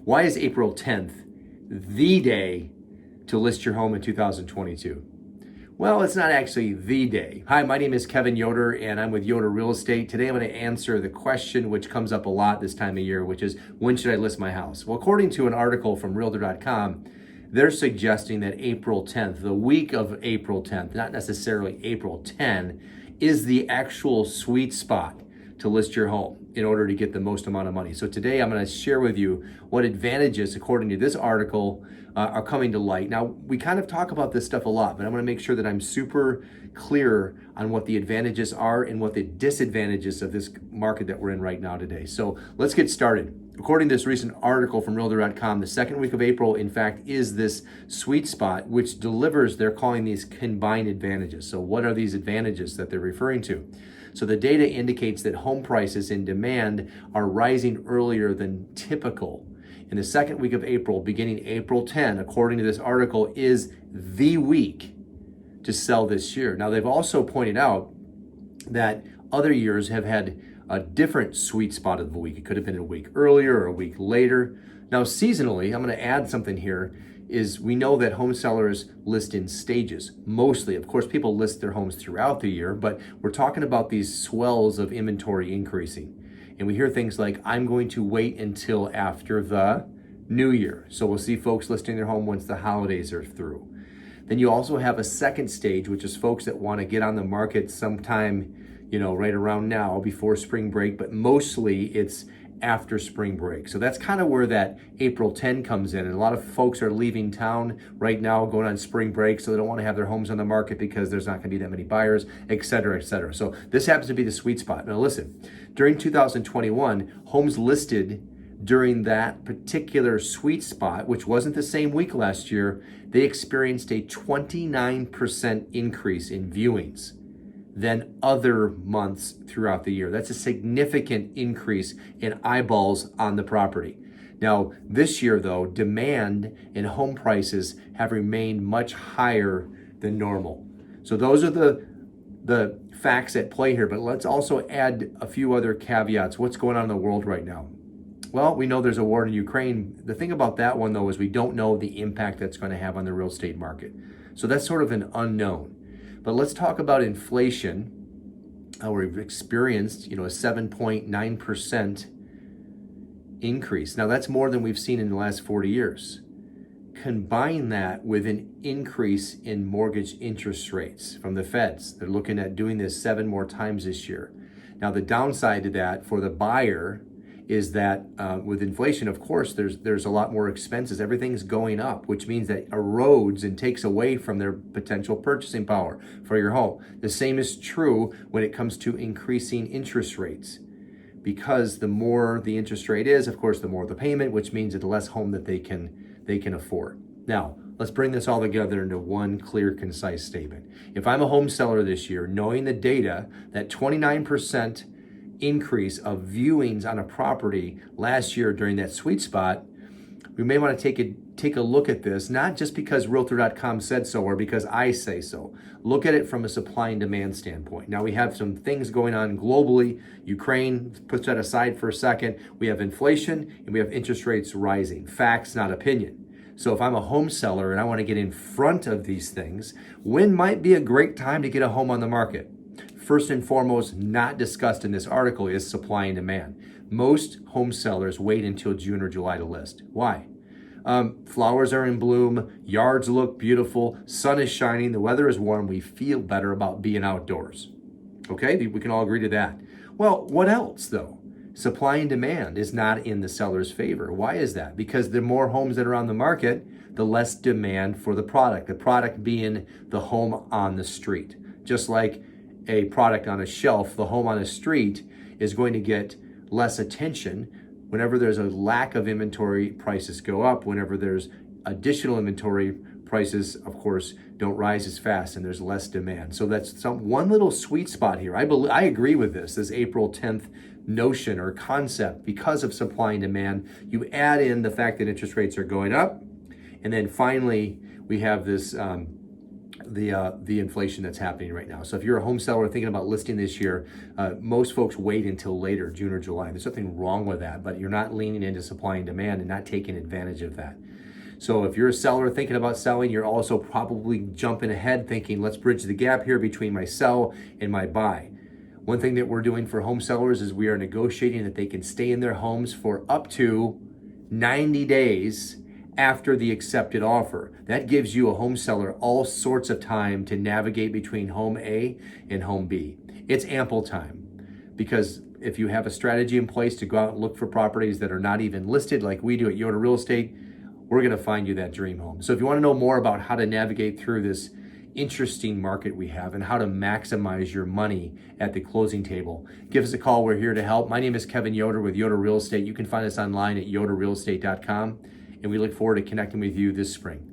Why is April 10th the day to list your home in 2022? Well, it's not actually the day. Hi, my name is Kevin Yoder, and I'm with Yoder Real Estate. Today I'm going to answer the question which comes up a lot this time of year, which is, when should I list my house? Well, according to an article from Realtor.com, they're suggesting that April 10th, the week of April 10th, not necessarily April 10, is the actual sweet spot to list your home in order to get the most amount of money. So today I'm going to share with you what advantages, according to this article, are coming to light. Now, we kind of talk about this stuff a lot, but I'm going to make sure that I'm super clear on what the advantages are and what the disadvantages of this market that we're in right now today. So let's get started. According to this recent article from Realtor.com, the second week of April, in fact, is this sweet spot, which delivers, they're calling these combined advantages. So what are these advantages that they're referring to? So the data indicates that home prices in demand are rising earlier than typical. In the second week of April, beginning April 10, according to this article, is the week to sell this year. Now, they've also pointed out that other years have had a different sweet spot of the week. It could have been a week earlier or a week later. Now, seasonally, I'm going to add something here, is we know that home sellers list in stages. Mostly, of course, people list their homes throughout the year, but we're talking about these swells of inventory increasing. And we hear things like, I'm going to wait until after the new year. So we'll see folks listing their home once the holidays are through. Then you also have a second stage, which is folks that want to get on the market sometime, right around now before spring break, but mostly it's after spring break. So that's kind of where that April 10 comes in. And a lot of folks are leaving town right now, going on spring break, so they don't want to have their homes on the market because there's not going to be that many buyers, et cetera, et cetera. So this happens to be the sweet spot. Now listen, during 2021, homes listed during that particular sweet spot, which wasn't the same week last year, they experienced a 29% increase in viewings than other months throughout the year. That's a significant increase in eyeballs on the property. Now, this year though, demand and home prices have remained much higher than normal. So those are the facts at play here, but let's also add a few other caveats. What's going on in the world right now? Well, we know there's a war in Ukraine. The thing about that one though is we don't know the impact that's going to have on the real estate market. So that's sort of an unknown. But let's talk about inflation. We've experienced, a 7.9% increase. Now that's more than we've seen in the last 40 years. Combine that with an increase in mortgage interest rates from the feds. They're looking at doing this 7 more times this year. Now the downside to that for the buyer is that with inflation, of course, there's a lot more expenses. Everything's going up, which means that erodes and takes away from their potential purchasing power for your home. The same is true when it comes to increasing interest rates, because the more the interest rate is, of course, the more the payment, which means the less home that they can afford. Now, let's bring this all together into one clear, concise statement. If I'm a home seller this year, knowing the data that 29% increase of viewings on a property last year during that sweet spot, we may want to take a look at this, not just because Realtor.com said so or because I say so. Look at it from a supply and demand standpoint. Now we have some things going on globally. Ukraine, put that aside for a second. We have inflation and we have interest rates rising. Facts, not opinion. So if I'm a home seller and I want to get in front of these things, when might be a great time to get a home on the market? First and foremost, not discussed in this article, is supply and demand. Most home sellers wait until June or July to list. Why? Flowers are in bloom, yards look beautiful, sun is shining, the weather is warm, we feel better about being outdoors. Okay, we can all agree to that. Well, what else though? Supply and demand is not in the seller's favor. Why is that? Because the more homes that are on the market, the less demand for the product being the home on the street. Just like a product on a shelf, the home on a street is going to get less attention. Whenever there's a lack of inventory, prices go up. Whenever there's additional inventory, prices, of course, don't rise as fast and there's less demand. So that's one little sweet spot here. I agree with this April 10th notion or concept because of supply and demand. You add in the fact that interest rates are going up, and then finally we have this the inflation that's happening right now. So if you're a home seller thinking about listing this year, most folks wait until later, June or July. There's nothing wrong with that, but you're not leaning into supply and demand and not taking advantage of that. So if you're a seller thinking about selling, you're also probably jumping ahead thinking, let's bridge the gap here between my sell and my buy. One thing that we're doing for home sellers is we are negotiating that they can stay in their homes for up to 90 days after the accepted offer. That gives you, a home seller, all sorts of time to navigate between home A and home B. It's ample time, because if you have a strategy in place to go out and look for properties that are not even listed like we do at Yoder Real Estate, we're going to find you that dream home. So if you want to know more about how to navigate through this interesting market we have and how to maximize your money at the closing table, give us a call. We're here to help. My name is Kevin Yoder with Yoder Real Estate. You can find us online at yoderrealestate.com, and we look forward to connecting with you this spring.